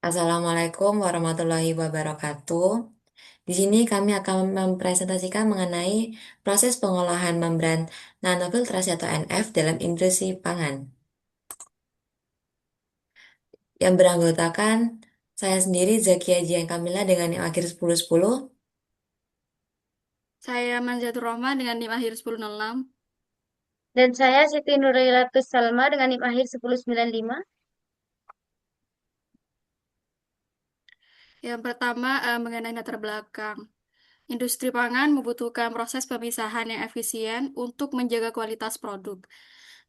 Assalamualaikum warahmatullahi wabarakatuh. Di sini kami akan mempresentasikan mengenai proses pengolahan membran nanofiltrasi atau NF dalam industri pangan. Yang beranggotakan saya sendiri Zakia Jian Kamila dengan NIM akhir 1010. Saya Manzatur Rahma dengan NIM akhir 1006. Dan saya Siti Nurailatus Salma dengan NIM akhir 1095. Yang pertama mengenai latar belakang. Industri pangan membutuhkan proses pemisahan yang efisien untuk menjaga kualitas produk.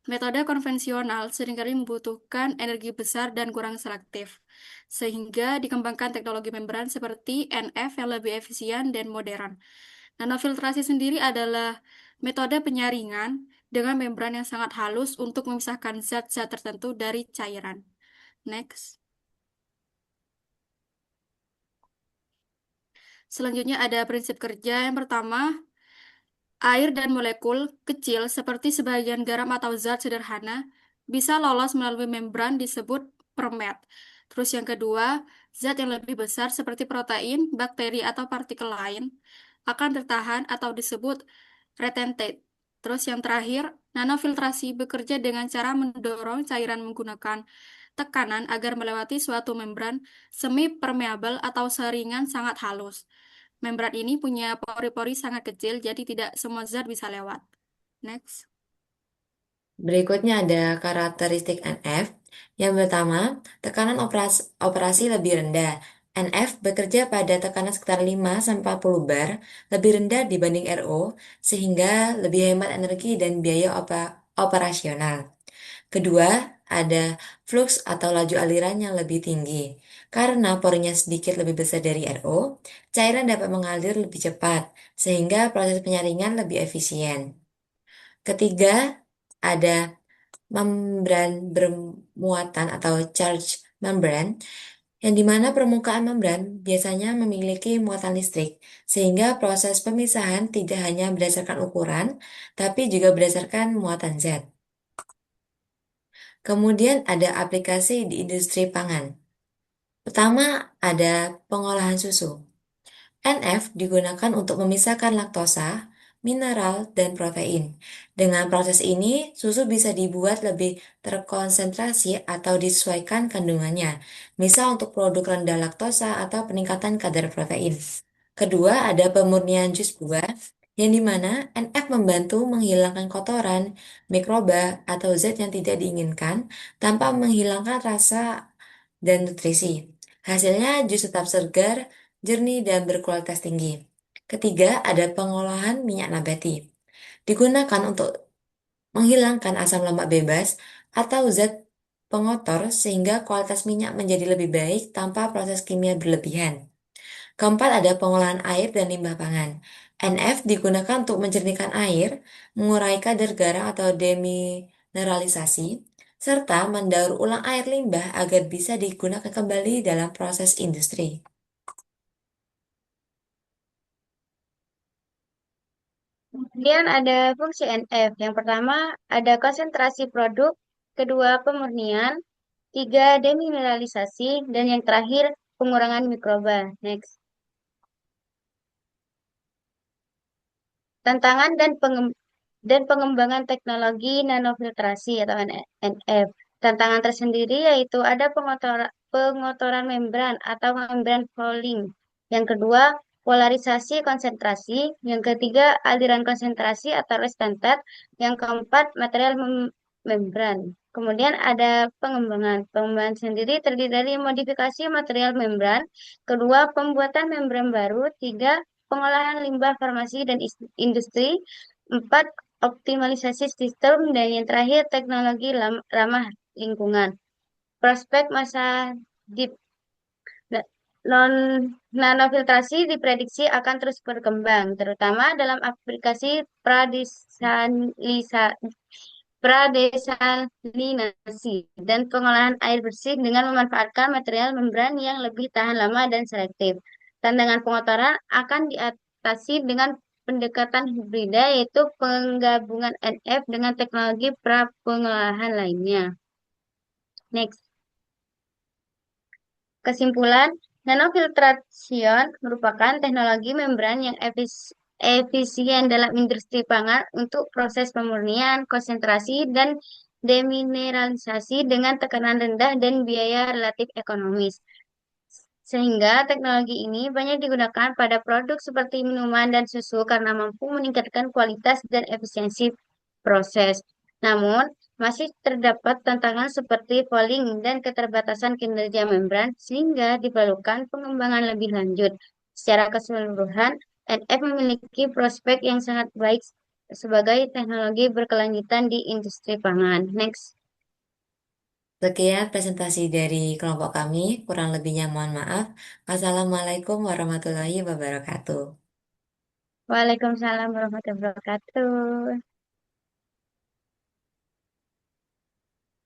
Metode konvensional seringkali membutuhkan energi besar dan kurang selektif, sehingga dikembangkan teknologi membran seperti NF yang lebih efisien dan modern. Nanofiltrasi sendiri adalah metode penyaringan dengan membran yang sangat halus untuk memisahkan zat-zat tertentu dari cairan. Next. Selanjutnya ada prinsip kerja yang pertama, air dan molekul kecil seperti sebagian garam atau zat sederhana bisa lolos melalui membran disebut permet. Terus yang kedua, zat yang lebih besar seperti protein, bakteri atau partikel lain akan tertahan atau disebut retentate. Terus yang terakhir, nanofiltrasi bekerja dengan cara mendorong cairan menggunakan tekanan agar melewati suatu membran semi permeabel atau saringan sangat halus. Membran ini punya pori-pori sangat kecil, jadi tidak semua zat bisa lewat. Next. Berikutnya ada karakteristik NF. Yang pertama, tekanan operasi lebih rendah. NF bekerja pada tekanan sekitar 5-40 bar, lebih rendah dibanding RO, sehingga lebih hemat energi dan biaya operasional. Kedua, ada flux atau laju aliran yang lebih tinggi. Karena porinya sedikit lebih besar dari RO, cairan dapat mengalir lebih cepat, sehingga proses penyaringan lebih efisien. Ketiga, ada membran bermuatan atau charge membran, yang dimana permukaan membran biasanya memiliki muatan listrik, sehingga proses pemisahan tidak hanya berdasarkan ukuran, tapi juga berdasarkan muatan zat. Kemudian ada aplikasi di industri pangan. Pertama, ada pengolahan susu. NF digunakan untuk memisahkan laktosa, mineral, dan protein. Dengan proses ini, susu bisa dibuat lebih terkonsentrasi atau disesuaikan kandungannya, misal untuk produk rendah laktosa atau peningkatan kadar protein. Kedua, ada pemurnian jus buah, yang dimana NF membantu menghilangkan kotoran, mikroba, atau zat yang tidak diinginkan tanpa menghilangkan rasa dan nutrisi. Hasilnya jus tetap segar, jernih, dan berkualitas tinggi. Ketiga, ada pengolahan minyak nabati. Digunakan untuk menghilangkan asam lemak bebas atau zat pengotor sehingga kualitas minyak menjadi lebih baik tanpa proses kimia berlebihan. Keempat, ada pengolahan air dan limbah pangan. NF digunakan untuk menjernihkan air, mengurai kadar garam atau demineralisasi, serta mendaur ulang air limbah agar bisa digunakan kembali dalam proses industri. Kemudian ada fungsi NF. Yang pertama ada konsentrasi produk, kedua pemurnian, tiga demineralisasi, dan yang terakhir pengurangan mikroba. Next. Tantangan dan pengembangan teknologi nanofiltrasi atau NF. Tantangan tersendiri yaitu ada pengotoran membran atau membran fouling. Yang kedua, polarisasi konsentrasi. Yang ketiga, aliran konsentrasi atau restantat. Yang keempat, material membran. Kemudian ada pengembangan. Pengembangan sendiri terdiri dari modifikasi material membran. Kedua, pembuatan membran baru. Tiga, pengolahan limbah farmasi dan industri. Empat, optimalisasi sistem. Dan yang terakhir, teknologi ramah lingkungan. Prospek masa deep non nanofiltrasi diprediksi akan terus berkembang, terutama dalam aplikasi pradesalinasi dan pengolahan air bersih dengan memanfaatkan material membran yang lebih tahan lama dan selektif. Tantangan pengotoran akan diatasi dengan pendekatan hibrida, yaitu penggabungan NF dengan teknologi pra-pengolahan lainnya. Next. Kesimpulan, nanofiltration merupakan teknologi membran yang efisien dalam industri pangan untuk proses pemurnian, konsentrasi, dan demineralisasi dengan tekanan rendah dan biaya relatif ekonomis. Sehingga teknologi ini banyak digunakan pada produk seperti minuman dan susu karena mampu meningkatkan kualitas dan efisiensi proses. Namun, masih terdapat tantangan seperti fouling dan keterbatasan kinerja membran sehingga diperlukan pengembangan lebih lanjut. Secara keseluruhan, NF memiliki prospek yang sangat baik sebagai teknologi berkelanjutan di industri pangan. Next. Sekian presentasi dari kelompok kami, kurang lebihnya mohon maaf. Assalamualaikum warahmatullahi wabarakatuh. Waalaikumsalam warahmatullahi wabarakatuh.